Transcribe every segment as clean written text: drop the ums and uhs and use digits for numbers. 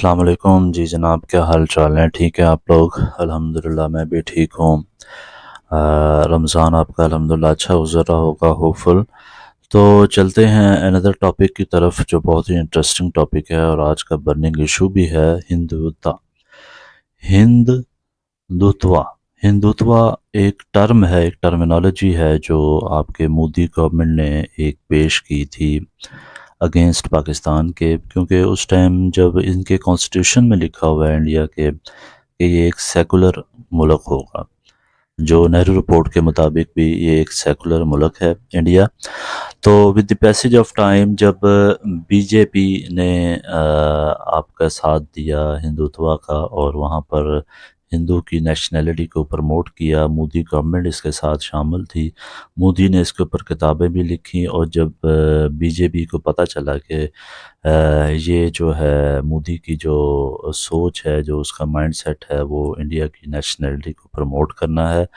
अस्सलाम वालेकुम जी जनाब, क्या हाल चाल है? ठीक है आप लोग? अल्हम्दुलिल्लाह मैं भी ठीक हूँ। रमज़ान आपका अल्हम्दुलिल्लाह अच्छा गुज़र रहा होगा, होपफुल। तो चलते हैं अनदर टॉपिक की तरफ, जो बहुत ही इंटरेस्टिंग टॉपिक है और आज का बर्निंग इशू भी है, हिंदुत्व। हिंदुत्व हिंदुत्व एक टर्म है, एक टर्मिनोलॉजी है जो आपके मोदी गवर्नमेंट ने एक पेश की थी अगेंस्ट पाकिस्तान के, क्योंकि उस टाइम जब इनके कॉन्स्टिट्यूशन में लिखा हुआ है इंडिया के कि ये एक सेकुलर मुल्क होगा, जो नेहरू रिपोर्ट के मुताबिक भी ये एक सेकुलर मुल्क है इंडिया। तो with the passage of time जब बीजेपी ने आपका साथ दिया हिंदुत्व का और वहाँ पर हिंदू की नेशनैलिटी को प्रमोट किया, मोदी गवर्नमेंट इसके साथ शामिल थी, मोदी ने इसके ऊपर किताबें भी लिखी। और जब बीजेपी को पता चला कि ये जो है मोदी की जो सोच है, जो उसका माइंडसेट है, वो इंडिया की नेशनैलिटी को प्रमोट करना है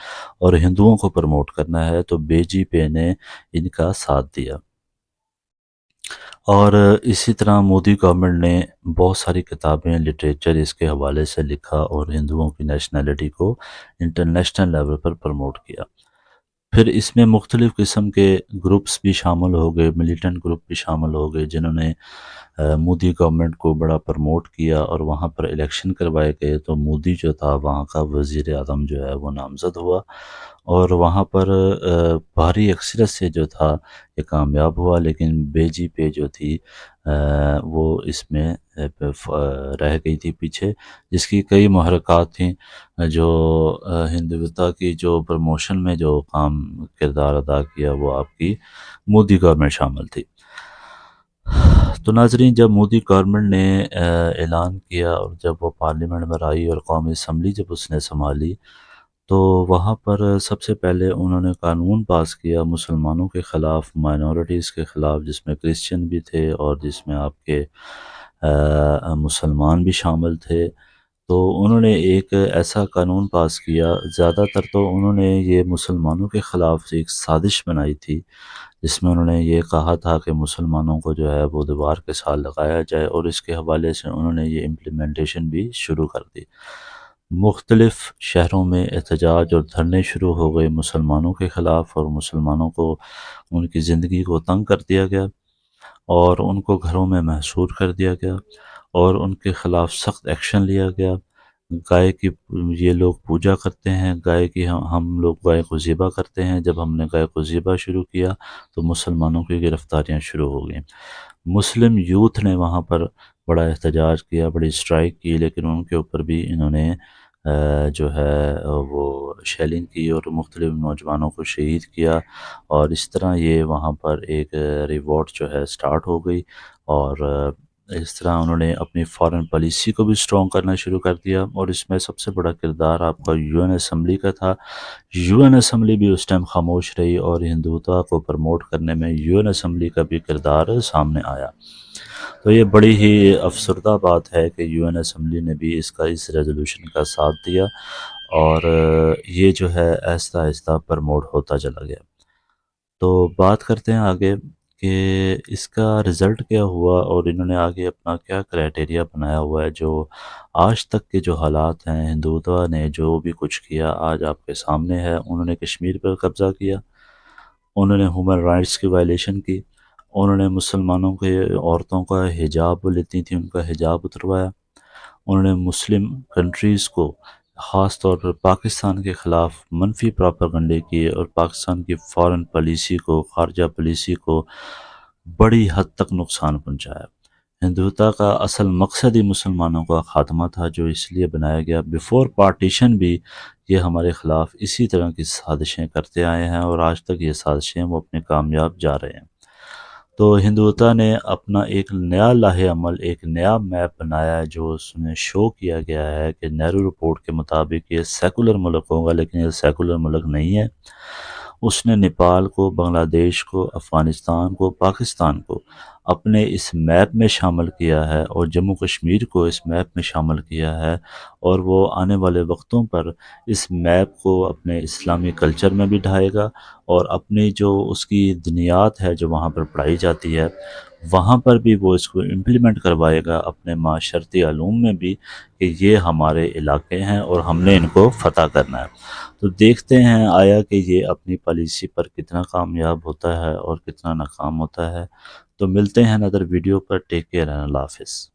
और हिंदुओं को प्रमोट करना है, तो बीजेपी ने इनका साथ दिया। और इसी तरह मोदी गवर्नमेंट ने बहुत सारी किताबें, लिटरेचर इसके हवाले से लिखा और हिंदुओं की नेशनैलिटी को इंटरनेशनल लेवल पर प्रमोट किया। फिर इसमें मुख्तलिफ़ किस्म के ग्रुप्स भी शामिल हो गए, मिलिटेंट ग्रुप भी शामिल हो गए, जिन्होंने मोदी गवर्नमेंट को बड़ा प्रमोट किया और वहाँ पर इलेक्शन करवाए गए। तो मोदी जो था वहाँ का वज़ीर आज़म जो है वो नामज़द हुआ और वहाँ पर भारी अक्सरियत से जो था ये कामयाब हुआ। लेकिन बीजेपी जो थी वो इसमें रह गई थी पीछे, जिसकी कई महरक़ात थीं जो हिंदुत्व की जो प्रमोशन में जो काम किरदार अदा किया, वो आपकी मोदी गवर्नमेंट शामिल थी। तो नाज़रीन, जब मोदी गवर्नमेंट ने ऐलान किया और जब वो पार्लियामेंट में आई और कौमी असम्बली जब उसने संभाली, तो वहाँ पर सबसे पहले उन्होंने कानून पास किया मुसलमानों के ख़िलाफ़, माइनॉरिटीज़ के ख़िलाफ़, जिसमें क्रिश्चियन भी थे और जिसमें आपके मुसलमान भी शामिल थे। तो उन्होंने एक ऐसा कानून पास किया, ज़्यादातर तो उन्होंने ये मुसलमानों के ख़िलाफ़ एक साजिश बनाई थी, जिसमें उन्होंने ये कहा था कि मुसलमानों को जो है वो दीवार के साथ लगाया जाए, और इसके हवाले से उन्होंने ये इम्प्लीमेंटेशन भी शुरू कर दी। मुख्तलिफ़ शहरों में एहतजाज और धरने शुरू हो गए मुसलमानों के ख़िलाफ़, और मुसलमानों को उनकी ज़िंदगी को तंग कर दिया गया और उनको घरों में महसूर कर दिया गया और उनके ख़िलाफ़ सख्त एक्शन लिया गया। गाय की ये लोग पूजा करते हैं, गाय की हम लोग गाय को ज़िबा करते हैं। जब हमने गाय को ज़िबा शुरू किया तो मुसलमानों की गिरफ़्तारियाँ शुरू हो गईं। मुस्लिम यूथ ने वहाँ पर बड़ा एहतजाज किया, बड़ी स्ट्राइक की, लेकिन उनके ऊपर भी इन्होंने जो है वो शेलिंग की और मुख्तलिफ़ नौजवानों को शहीद किया। और इस तरह ये वहाँ पर एक रिवॉल्ट जो है स्टार्ट हो गई और इस तरह उन्होंने अपनी फ़ॉरेन पॉलिसी को भी स्ट्रॉन्ग करना शुरू कर दिया। और इसमें सबसे बड़ा किरदार आपका यूएन असम्बली का था। यूएन असम्बली भी उस टाइम खामोश रही और हिंदुत्व को प्रमोट करने में यूएन असम्बली का भी किरदार सामने आया। तो ये बड़ी ही अफसरदा बात है कि यूएन असम्बली ने भी इस रेजोल्यूशन का साथ दिया और ये जो है आहिस्ता आहिस्ता प्रमोट होता चला गया। तो बात करते हैं आगे कि इसका रिज़ल्ट क्या हुआ और इन्होंने आगे अपना क्या क्राइटेरिया बनाया हुआ है। जो आज तक के जो हालात हैं, हिंदुत्व ने जो भी कुछ किया आज आपके सामने है। उन्होंने कश्मीर पर कब्ज़ा किया, उन्होंने ह्यूमन राइट्स की वायलेशन की, उन्होंने मुसलमानों के औरतों का हिजाब, वो लेती थी उनका हिजाब उतरवाया, उन्होंने मुस्लिम कंट्रीज़ को ख़ास तौर पर पाकिस्तान के ख़िलाफ़ मनफी प्रोपेगेंडे किए और पाकिस्तान की फ़ॉरेन पॉलिसी को, ख़ारजा पॉलिसी को बड़ी हद तक नुकसान पहुँचाया। हिंदुत्व का असल मकसद ही मुसलमानों का ख़ात्मा था, जो इसलिए बनाया गया। बिफ़ोर पार्टीशन भी ये हमारे ख़िलाफ़ इसी तरह की साजिशें करते आए हैं और आज तक ये साजिशें वो अपने कामयाब जा रहे हैं। तो हिंदुत्व ने अपना एक नया लाहे-अमल, एक नया मैप बनाया है, जो उसमें शो किया गया है कि नेहरू रिपोर्ट के मुताबिक ये सेकुलर मुल्क होगा, लेकिन ये सेकुलर मुल्क नहीं है। उसने नेपाल को, बांग्लादेश को, अफ़गानिस्तान को, पाकिस्तान को अपने इस मैप में शामिल किया है और जम्मू कश्मीर को इस मैप में शामिल किया है। और वो आने वाले वक्तों पर इस मैप को अपने इस्लामी कल्चर में भी ढाएगा और अपनी जो उसकी दुनियात है जो वहाँ पर पढ़ाई जाती है, وہاں پر بھی وہ اس کو امپلیمنٹ کروائے گا اپنے معاشرتی علوم میں بھی کہ یہ ہمارے علاقے ہیں اور ہم نے ان کو فتح کرنا ہے۔ تو دیکھتے ہیں آیا کہ یہ اپنی پالیسی پر کتنا کامیاب ہوتا ہے اور کتنا ناکام ہوتا ہے۔ تو ملتے ہیں ندر ویڈیو پر، ٹیک کیئر، اللہ حافظ۔